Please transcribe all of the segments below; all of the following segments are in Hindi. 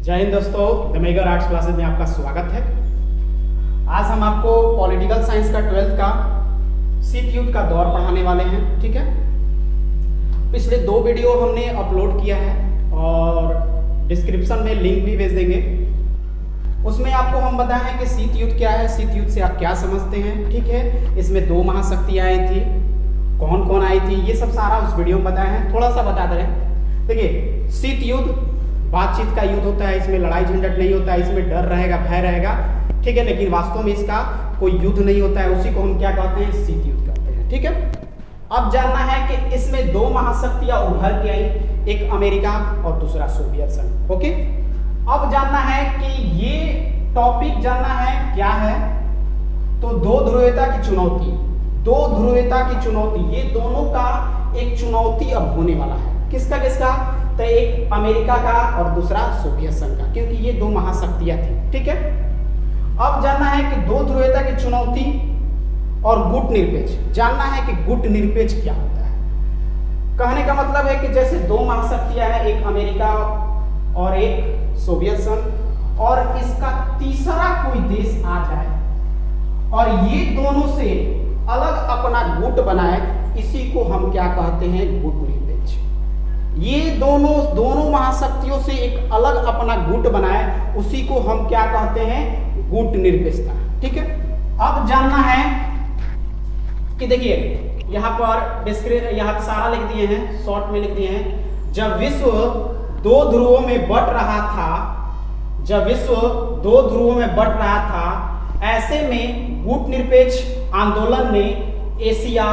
जय हिंद दोस्तों, द मेगर आर्ट्स क्लासेस में आपका स्वागत है। आज हम आपको पॉलिटिकल साइंस का 12th का शीत युद्ध का दौर पढ़ाने वाले हैं। ठीक है, पिछले 2 वीडियो हमने अपलोड किया है और डिस्क्रिप्शन में लिंक भी भेज देंगे। उसमें आपको हम बताए हैं कि शीत युद्ध क्या है, शीत युद्ध से आप क्या समझते हैं। ठीक है, इसमें 2 महाशक्तियाँ आई थी, कौन कौन आई थी, ये सब सारा उस वीडियो में बताया है। थोड़ा सा बता दे रहे। देखिए, शीत युद्ध बातचीत का युद्ध होता है, इसमें लड़ाई झंझट नहीं होता है, इसमें डर रहेगा, भय रहेगा। ठीक है, लेकिन वास्तव में इसका कोई युद्ध नहीं होता है, उसी को हम क्या कहते हैं, शीत युद्ध कहते हैं। ठीक है, अब जानना है कि इसमें 2 महाशक्तियां उभर के आई, एक अमेरिका और दूसरा सोवियत संघ। ओके, अब जानना है कि ये टॉपिक जानना है क्या है, तो 2 ध्रुवीयता की चुनौती, 2 ध्रुवीयता की चुनौती, ये दोनों का एक चुनौती अब होने वाला है। किसका किसका, तो एक अमेरिका का और दूसरा सोवियत संघ का, क्योंकि ये 2 महाशक्तियां थी। ठीक है, अब जानना है कि 2 ध्रुवीयता की चुनौती और गुट निरपेक्ष, जानना है कि गुट निरपेक्ष क्या होता है। कहने का मतलब है कि जैसे 2 महाशक्तियां हैं, एक अमेरिका और एक सोवियत संघ, और इसका तीसरा कोई देश आ जाए और ये दोनों से अलग अपना गुट बनाए, इसी को हम क्या कहते हैं, गुट निरपेक्ष। ये दोनों महाशक्तियों से एक अलग अपना गुट बनाए, उसी को हम क्या कहते हैं, गुट निरपेक्षता। ठीक है, अब जानना है कि देखिए यहाँ पर यहाँ सारा लिख दिए हैं, शॉर्ट में लिख दिए हैं। जब विश्व 2 ध्रुवों में बट रहा था, जब विश्व 2 ध्रुवों में बट रहा था, ऐसे में गुट निरपेक्ष आंदोलन ने एशिया,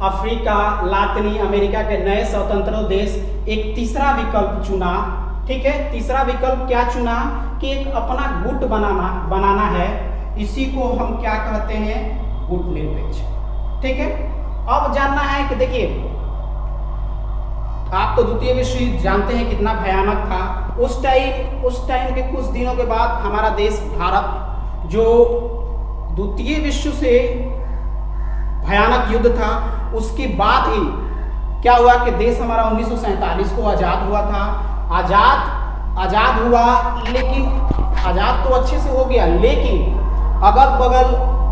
अफ्रीका, लातिनी अमेरिका के नए स्वतंत्र देश एक तीसरा विकल्प चुना। ठीक है, तीसरा विकल्प क्या चुना कि एक अपना गुट बनाना है, इसी को हम क्या कहते हैं, गुट निरपेक्ष। ठीक है, अब जानना है कि देखिए, आप तो द्वितीय विश्व युद्ध जानते हैं कितना भयानक था। उस टाइम के कुछ दिनों के बाद हमारा देश भारत, जो द्वितीय विश्व से भयानक युद्ध था, उसके बाद ही क्या हुआ कि देश हमारा 1947 को आज़ाद हुआ था। आज़ाद हुआ, लेकिन आज़ाद तो अच्छे से हो गया, लेकिन अगल बगल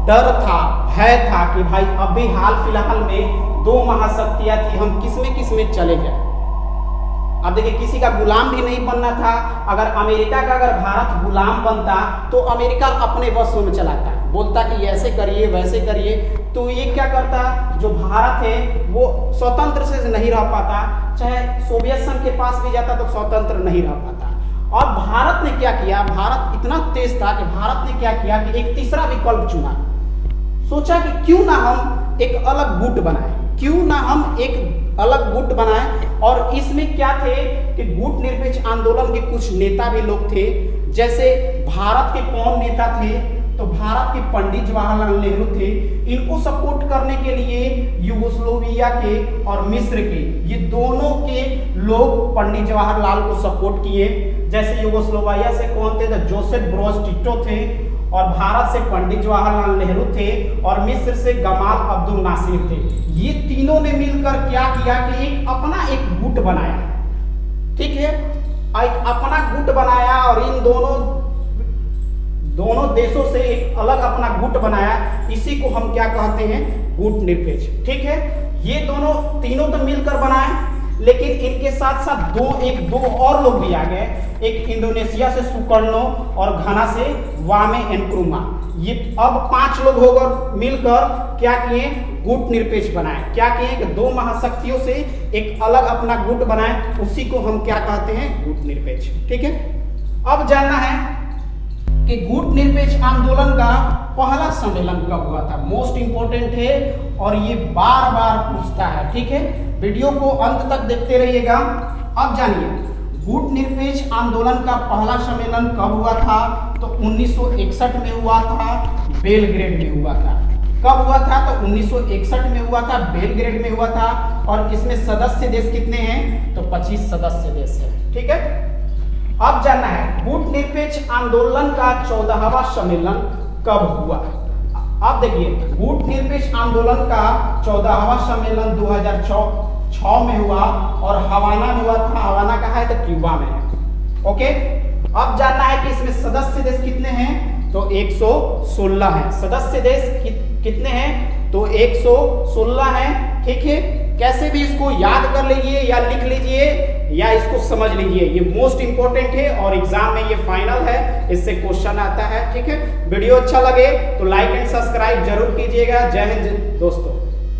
डर था, भय था कि भाई अभी हाल फिलहाल में 2 महाशक्तियां थी, हम किसमें चले गए। अब देखिए, किसी का गुलाम भी नहीं बनना था। अगर अमेरिका का अगर भारत गुलाम बनता तो अमेरिका अपने वश में चलाता, बोलता कि ऐसे करिए वैसे करिए, तो ये क्या करता, जो भारत है वो स्वतंत्र से नहीं रह पाता, चाहे सोवियत संघ के पास भी जाता तो स्वतंत्र नहीं रह पाता। और भारत ने क्या किया, भारत इतना तेज था कि भारत ने क्या किया कि एक तीसरा विकल्प चुना। सोचा कि क्यों ना हम एक अलग गुट बनाए, क्यों ना हम एक अलग गुट बनाए। और इसमें क्या थे कि गुट निरपेक्ष आंदोलन के कुछ नेता भी लोग थे। जैसे भारत के कौन नेता थे, तो भारत के पंडित जवाहरलाल नेहरू थे। इनको सपोर्ट करने के लिए यूगोस्लोविया के और मिस्र के, ये दोनों के लोग पंडित जवाहरलाल को सपोर्ट किए। जैसे यूगोस्लोविया से कौन थे, तो जोसेफ ब्रोज टिटो थे, और भारत से पंडित जवाहरलाल नेहरू थे, और मिस्र से गमाल अब्दुल नासिर थे। ये तीनों ने मिलकर क्या किया कि एक अपना एक गुट बनाया। ठीक है, एक अपना गुट बनाया और इन दोनों देशों से एक अलग अपना गुट बनाया, इसी को हम क्या कहते हैं, गुट निरपेक्ष। ठीक है, ये तीनों तो मिलकर बनाए, लेकिन इनके साथ साथ दो और लोग भी आ गए। एक इंडोनेशिया से सुकर्णो और घाना से वामे एनक्रुमा। ये अब 5 लोग होकर मिलकर क्या किए, गुट निरपेक्ष बनाए। क्या किए कि 2 महाशक्तियों से एक अलग अपना गुट बनाए, उसी को हम क्या कहते हैं, गुट निरपेक्ष। ठीक है, अब जानना है कि गुट निरपेक्ष आंदोलन का पहला सम्मेलन कब हुआ था। मोस्ट इंपोर्टेंट है और ये बार बार पूछता है। ठीक है, वीडियो को अंत तक देखते रहिएगा। अब जानिए, गुट निरपेक्ष आंदोलन का पहला सम्मेलन कब हुआ था, तो 1961 में हुआ था, बेलग्रेड में हुआ था। कब हुआ था, तो 1961 में हुआ था, बेलग्रेड में हुआ था। और इसमें सदस्य देश कितने हैं, तो 25 सदस्य देश है। ठीक है, अब जानना है गुट निरपेक्ष आंदोलन का 14वां सम्मेलन कब हुआ। अब देखिए, गुट निरपेक्ष आंदोलन का 14वां सम्मेलन 2006 में हुआ और हवाना में हुआ था। हवाना कहाँ है, तो क्यूबा में है। ओके, अब जानना है कि इसमें सदस्य देश कितने हैं, तो 116 हैं। सदस्य देश कितने हैं, तो 116 हैं। ठीक है, कैसे भी इसको याद कर लीजिए या लिख लीजिए या इसको समझ लीजिए, ये मोस्ट इंपॉर्टेंट है और एग्जाम में ये फाइनल है, इससे क्वेश्चन आता है। ठीक है, वीडियो अच्छा लगे तो लाइक एंड सब्सक्राइब जरूर कीजिएगा। जय हिंद दोस्तों।